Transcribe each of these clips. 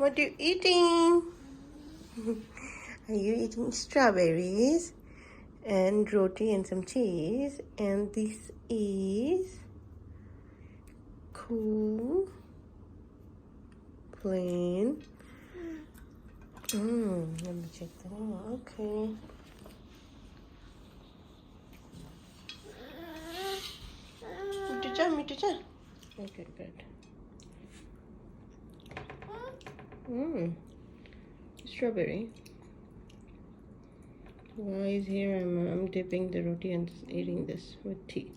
What are you eating? Are you eating strawberries and roti and some cheese? And this is cool, plain. Let me check that out. Okay. Good. Strawberry. While he's here, I'm dipping the roti and eating this with tea.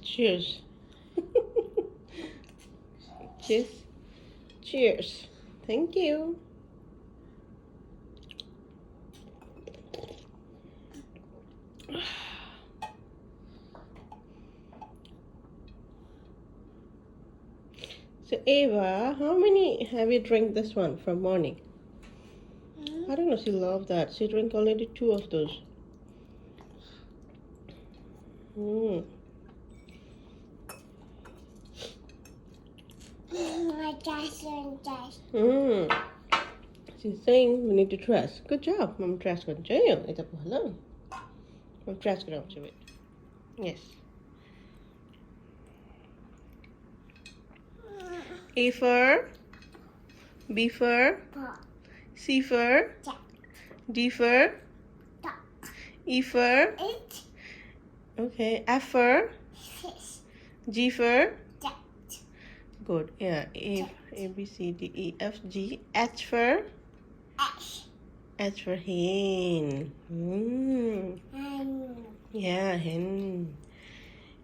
Cheers. Cheers. Cheers. Cheers. Thank you. So Ava, how many have you drank this one from morning? I don't know, she loved that. She drank already 2 of those. She's saying we need to trust. Good job. Mom trust con chơi. Ito po hello. Mom trust con chơi. Yes. A for B for C for D for E for okay, F for G for good. Yeah, A B C D E F G H for hen. Yeah, hen.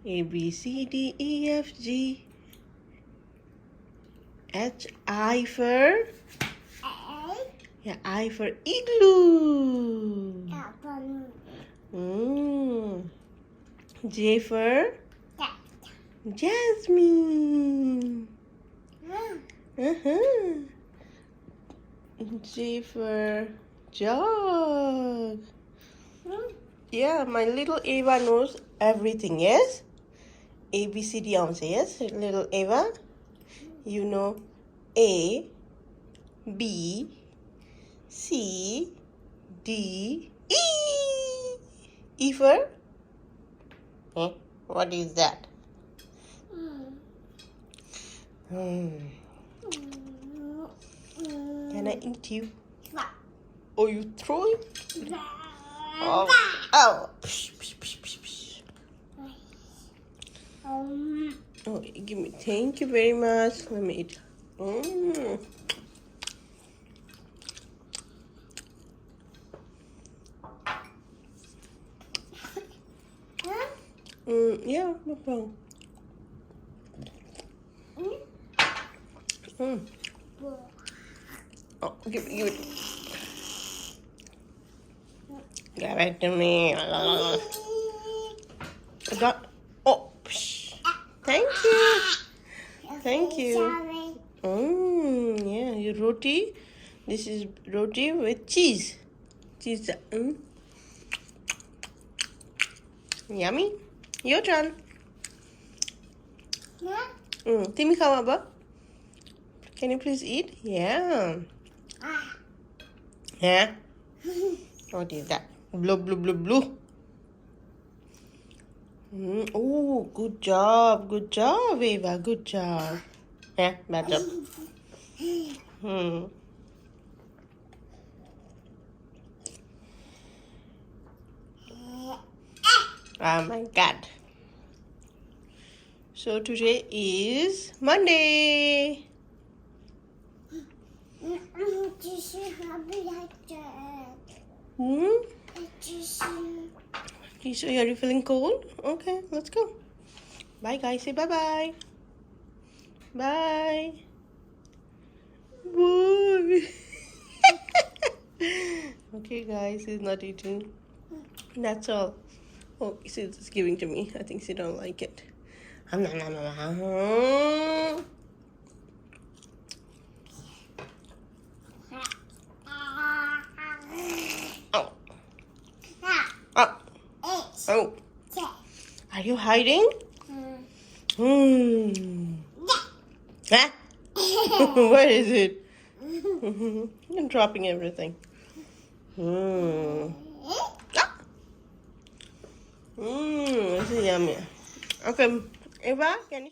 A B C D E F G H I for yeah, I for igloo. J for jasmine. J for jug. Yeah, my little Ava knows everything, yes? A, B, C, D, yes? Little Ava, you know A, B, C, D, E. E for? What is that? Can I eat you? Oh, you throw it? Oh. Psh, psh, psh, psh, psh. Oh, give me. Thank you very much. Let me eat. Yeah, no problem. Oh, give it. Give it to me. Oh, psh. Thank you. Thank you. Yeah, your roti. This is roti with cheese. Cheese. Yummy. Your turn. Timi khawa ba? Can you please eat? Yeah. Yeah. What is that? Blue, blue, blue, blue. Oh, good job. Good job, Eva. Good job. Yeah, bad job. Oh my God. So today is Monday. So are you feeling cold? Okay, let's go. Bye guys. Say bye-bye. Bye. Bye. Okay guys, he's not eating. That's all. Oh, she's giving to me. I think she don't like it. Oh. Oh. Oh. Are you hiding? Huh? Where is it? I'm dropping everything. This is yummy. Okay, Eva, can you?